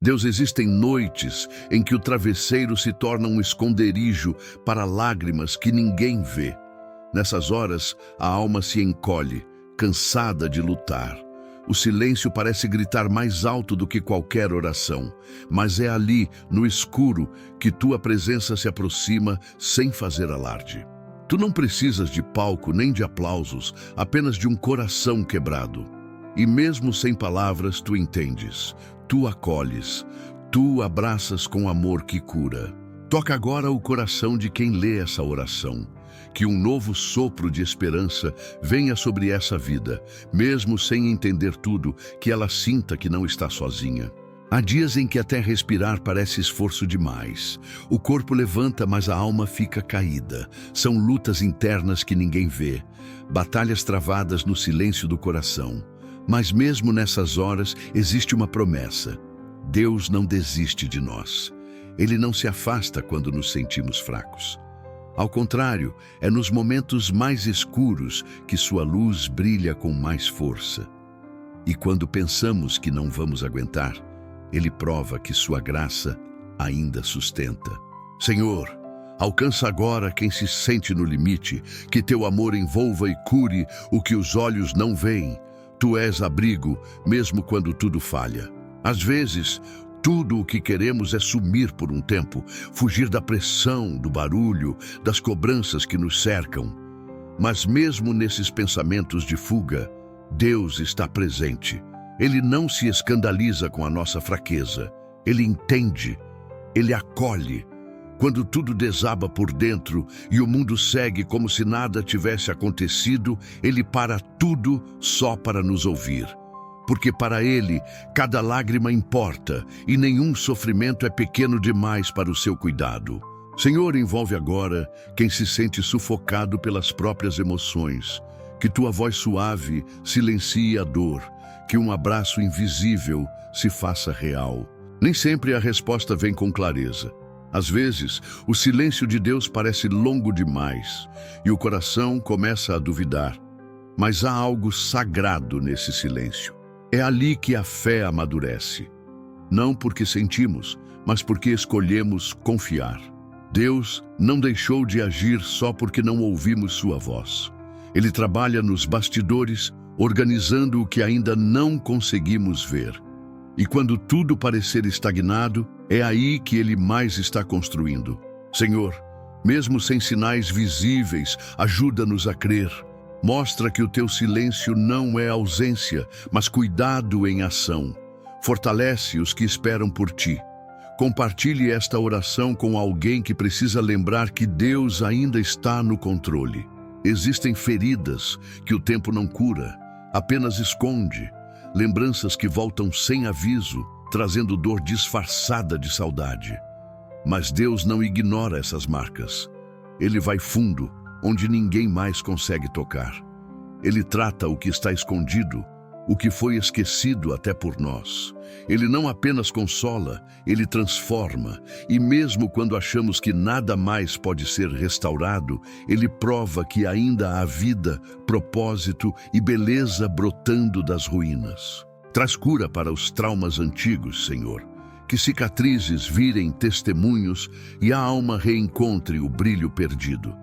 Deus, existem noites em que o travesseiro se torna um esconderijo para lágrimas que ninguém vê. Nessas horas, a alma se encolhe, cansada de lutar. O silêncio parece gritar mais alto do que qualquer oração, mas é ali, no escuro, que tua presença se aproxima sem fazer alarde. Tu não precisas de palco nem de aplausos, apenas de um coração quebrado. E mesmo sem palavras, tu entendes, tu acolhes, tu abraças com amor que cura. Toca agora o coração de quem lê essa oração. Que um novo sopro de esperança venha sobre essa vida, mesmo sem entender tudo, que ela sinta que não está sozinha. Há dias em que até respirar parece esforço demais. O corpo levanta, mas a alma fica caída. São lutas internas que ninguém vê, batalhas travadas no silêncio do coração. Mas mesmo nessas horas existe uma promessa. Deus não desiste de nós. Ele não se afasta quando nos sentimos fracos. Ao contrário, é nos momentos mais escuros que sua luz brilha com mais força. E quando pensamos que não vamos aguentar, Ele prova que sua graça ainda sustenta. Senhor, alcança agora quem se sente no limite, que teu amor envolva e cure o que os olhos não veem. Tu és abrigo, mesmo quando tudo falha. Às vezes, tudo o que queremos é sumir por um tempo, fugir da pressão, do barulho, das cobranças que nos cercam. Mas mesmo nesses pensamentos de fuga, Deus está presente. Ele não se escandaliza com a nossa fraqueza. Ele entende, Ele acolhe. Quando tudo desaba por dentro e o mundo segue como se nada tivesse acontecido, Ele para tudo só para nos ouvir. Porque para Ele, cada lágrima importa e nenhum sofrimento é pequeno demais para o seu cuidado. Senhor, envolve agora quem se sente sufocado pelas próprias emoções. Que tua voz suave silencie a dor, que um abraço invisível se faça real. Nem sempre a resposta vem com clareza. Às vezes, o silêncio de Deus parece longo demais e o coração começa a duvidar. Mas há algo sagrado nesse silêncio. É ali que a fé amadurece. Não porque sentimos, mas porque escolhemos confiar. Deus não deixou de agir só porque não ouvimos sua voz. Ele trabalha nos bastidores, organizando o que ainda não conseguimos ver. E quando tudo parecer estagnado, é aí que Ele mais está construindo. Senhor, mesmo sem sinais visíveis, ajuda-nos a crer. Mostra que o teu silêncio não é ausência, mas cuidado em ação. Fortalece os que esperam por ti. Compartilhe esta oração com alguém que precisa lembrar que Deus ainda está no controle. Existem feridas que o tempo não cura, apenas esconde. Lembranças que voltam sem aviso, trazendo dor disfarçada de saudade. Mas Deus não ignora essas marcas. Ele vai fundo, onde ninguém mais consegue tocar. Ele trata o que está escondido, o que foi esquecido até por nós. Ele não apenas consola, ele transforma. E mesmo quando achamos que nada mais pode ser restaurado, ele prova que ainda há vida, propósito e beleza brotando das ruínas. Traz cura para os traumas antigos, Senhor. Que cicatrizes virem testemunhos e a alma reencontre o brilho perdido.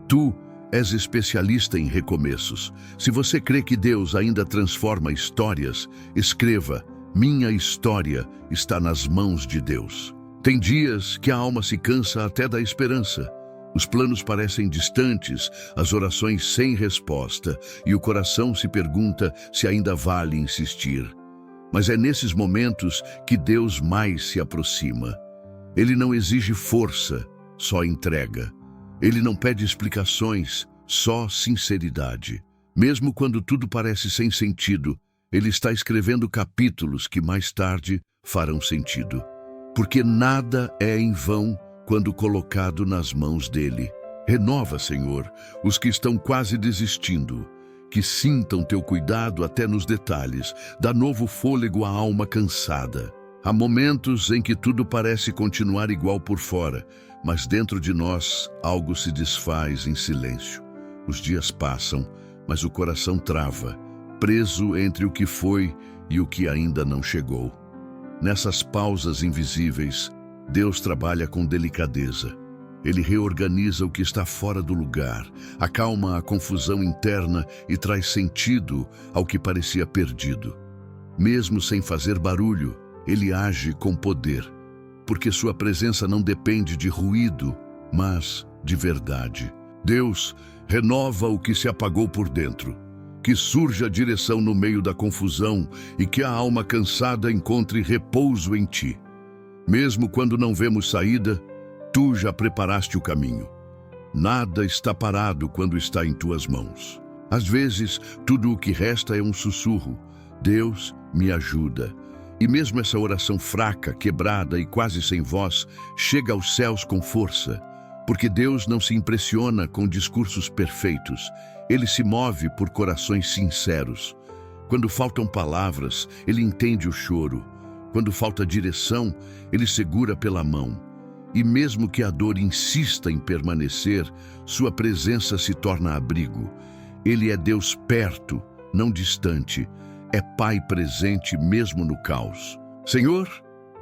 Tu és especialista em recomeços. Se você crê que Deus ainda transforma histórias, escreva: minha história está nas mãos de Deus. Tem dias que a alma se cansa até da esperança. Os planos parecem distantes, as orações sem resposta, e o coração se pergunta se ainda vale insistir. Mas é nesses momentos que Deus mais se aproxima. Ele não exige força, só entrega. Ele não pede explicações, só sinceridade. Mesmo quando tudo parece sem sentido, Ele está escrevendo capítulos que mais tarde farão sentido. Porque nada é em vão quando colocado nas mãos dele. Renova, Senhor, os que estão quase desistindo. Que sintam teu cuidado até nos detalhes. Dá novo fôlego à alma cansada. Há momentos em que tudo parece continuar igual por fora, mas dentro de nós algo se desfaz em silêncio. Os dias passam, mas o coração trava, preso entre o que foi e o que ainda não chegou. Nessas pausas invisíveis, Deus trabalha com delicadeza. Ele reorganiza o que está fora do lugar, acalma a confusão interna e traz sentido ao que parecia perdido. Mesmo sem fazer barulho, Ele age com poder, porque sua presença não depende de ruído, mas de verdade. Deus renova o que se apagou por dentro, que surja a direção no meio da confusão e que a alma cansada encontre repouso em Ti. Mesmo quando não vemos saída, Tu já preparaste o caminho. Nada está parado quando está em Tuas mãos. Às vezes, tudo o que resta é um sussurro: Deus, me ajuda. E mesmo essa oração fraca, quebrada e quase sem voz, chega aos céus com força, porque Deus não se impressiona com discursos perfeitos. Ele se move por corações sinceros. Quando faltam palavras, Ele entende o choro. Quando falta direção, Ele segura pela mão. E mesmo que a dor insista em permanecer, sua presença se torna abrigo. Ele é Deus perto, não distante. É Pai presente mesmo no caos. Senhor,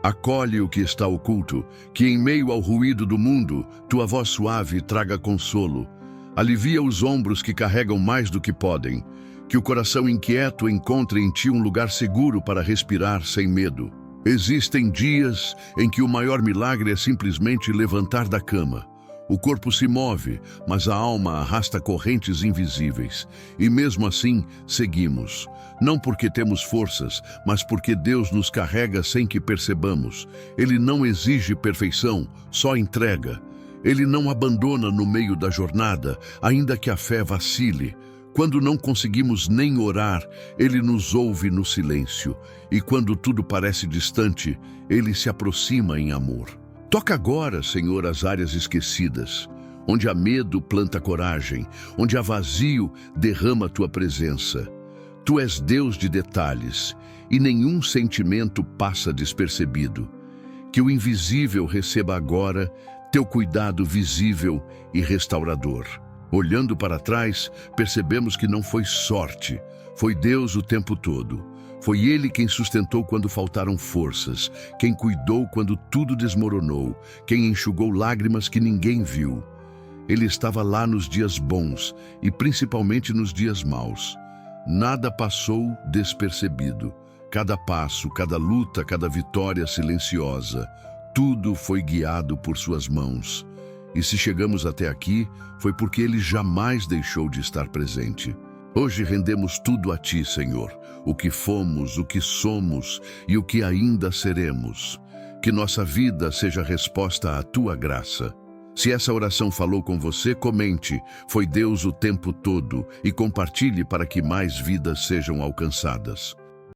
acolhe o que está oculto, que em meio ao ruído do mundo, Tua voz suave traga consolo. Alivia os ombros que carregam mais do que podem. Que o coração inquieto encontre em Ti um lugar seguro para respirar sem medo. Existem dias em que o maior milagre é simplesmente levantar da cama. O corpo se move, mas a alma arrasta correntes invisíveis. E mesmo assim, seguimos. Não porque temos forças, mas porque Deus nos carrega sem que percebamos. Ele não exige perfeição, só entrega. Ele não abandona no meio da jornada, ainda que a fé vacile. Quando não conseguimos nem orar, Ele nos ouve no silêncio. E quando tudo parece distante, Ele se aproxima em amor. Toca agora, Senhor, as áreas esquecidas, onde há medo, planta coragem, onde há vazio, derrama Tua presença. Tu és Deus de detalhes, e nenhum sentimento passa despercebido. Que o invisível receba agora Teu cuidado visível e restaurador. Olhando para trás, percebemos que não foi sorte, foi Deus o tempo todo. Foi Ele quem sustentou quando faltaram forças, quem cuidou quando tudo desmoronou, quem enxugou lágrimas que ninguém viu. Ele estava lá nos dias bons e principalmente nos dias maus. Nada passou despercebido. Cada passo, cada luta, cada vitória silenciosa, tudo foi guiado por Suas mãos. E se chegamos até aqui, foi porque Ele jamais deixou de estar presente. Hoje rendemos tudo a Ti, Senhor, o que fomos, o que somos e o que ainda seremos. Que nossa vida seja resposta à Tua graça. Se essa oração falou com você, comente, foi Deus o tempo todo, e compartilhe para que mais vidas sejam alcançadas.